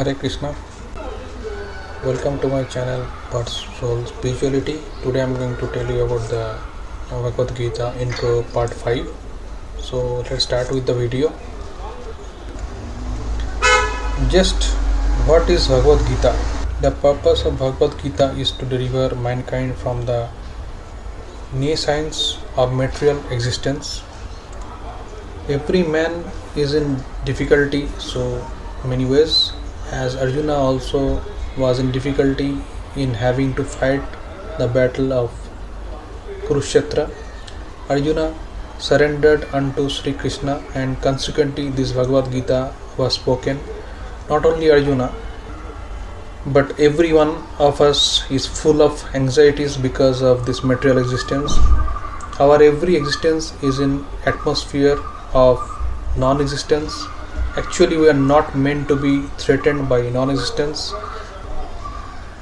Hare Krishna, welcome to my channel BirthSoulSpirituality. Today I am going to tell you about the Bhagavad Gita intro part 5. So let's start with the video. Just what is Bhagavad Gita? The purpose of Bhagavad Gita is to deliver mankind from the nescience of material existence. Every man is in difficulty so many ways, as Arjuna also was in difficulty in having to fight the battle of Kurukshetra. Arjuna surrendered unto Sri Krishna, and consequently this Bhagavad Gita was spoken. Not only Arjuna, but every one of us is full of anxieties because of this material existence. Our every existence is in atmosphere of non-existence. Actually, we are not meant to be threatened by non-existence.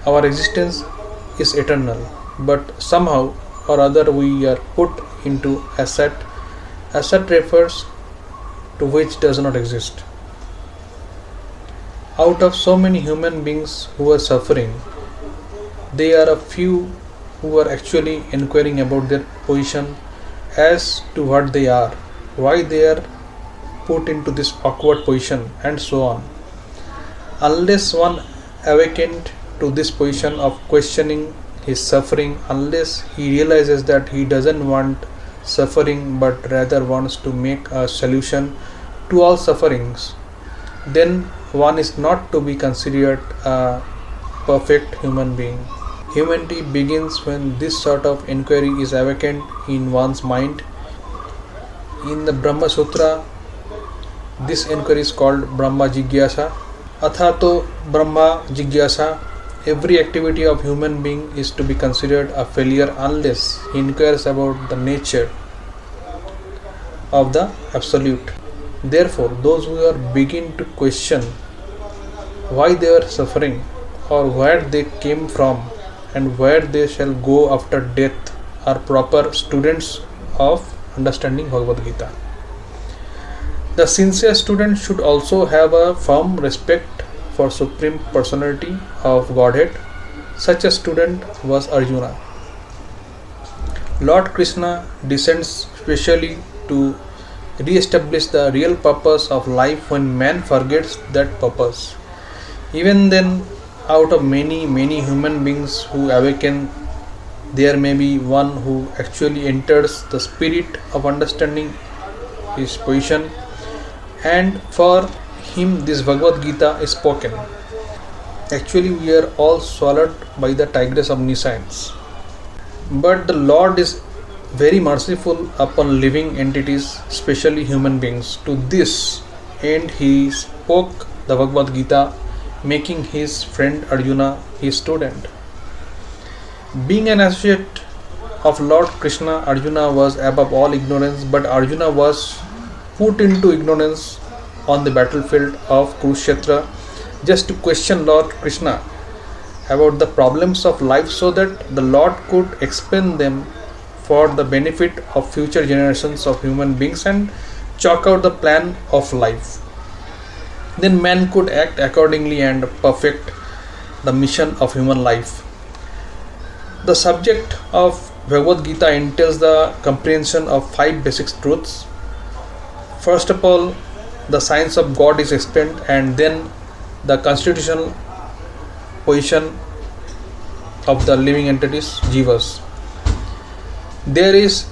Our existence is eternal, but somehow or other we are put into asset. Asset refers to which does not exist. Out of so many human beings who are suffering, there are a few who are actually inquiring about their position as to what they are, why they are put into this awkward position, and so on. Unless one awakened to this position of questioning his suffering, unless he realizes that he doesn't want suffering but rather wants to make a solution to all sufferings, then one is not to be considered a perfect human being. Humanity begins when this sort of inquiry is awakened in one's mind. In the Brahma Sutra, this inquiry is called Brahma Jigyasa. Athato Brahma Jigyasa. Every activity of human being is to be considered a failure unless he inquires about the nature of the Absolute. Therefore, those who are begin to question why they are suffering, or where they came from, and where they shall go after death, are proper students of understanding Bhagavad Gita. The sincere student should also have a firm respect for Supreme Personality of Godhead. Such a student was Arjuna. Lord Krishna descends specially to re-establish the real purpose of life when man forgets that purpose. Even then, out of many human beings who awaken, there may be one who actually enters the spirit of understanding his position, and for him this Bhagavad Gita is spoken. Actually, we are all swallowed by the tigress of nescience. But the Lord is very merciful upon living entities, especially human beings. To this end he spoke the Bhagavad Gita, making his friend Arjuna his student. Being an associate of Lord Krishna, Arjuna was above all ignorance, but Arjuna was put into ignorance on the battlefield of Kurukshetra just to question Lord Krishna about the problems of life, so that the Lord could explain them for the benefit of future generations of human beings and chalk out the plan of life. Then man could act accordingly and perfect the mission of human life. The subject of Bhagavad Gita entails the comprehension of 5 basic truths. First of all, the science of God is explained, and then the constitutional position of the living entities, jivas. There is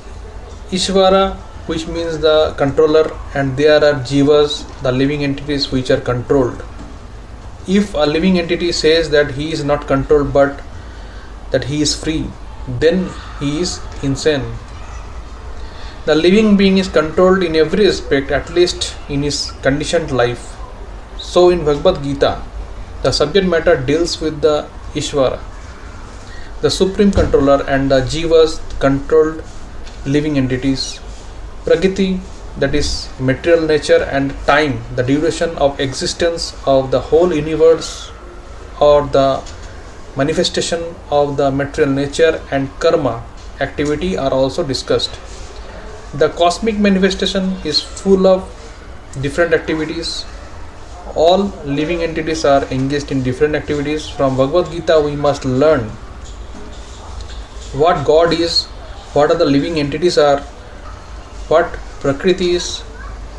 Ishvara, which means the controller, and there are jivas, the living entities which are controlled. If a living entity says that he is not controlled but that he is free, then he is insane. The living being is controlled in every aspect, at least in his conditioned life. So in Bhagavad Gita, the subject matter deals with the Ishvara, the supreme controller, and the jivas, controlled living entities. Prakriti, that is material nature, and time, the duration of existence of the whole universe, or the manifestation of the material nature, and karma, activity, are also discussed. The cosmic manifestation is full of different activities all living entities are engaged in different activities. From Bhagavad Gita we must learn what God is, what are the living entities are, what Prakriti is,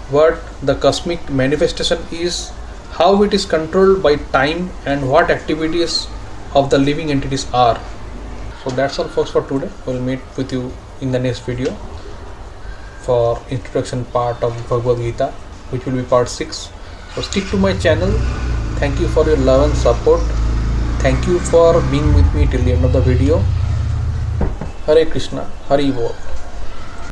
what the cosmic manifestation is, how it is controlled by time, and what activities of the living entities are. So that's all folks for today. We'll meet with you in the next video for introduction part of Bhagavad Gita, which will be part 6. So stick to my channel. Thank you for your love and support. Thank you for being with me till the end of the video. Hare Krishna, Hari Bol.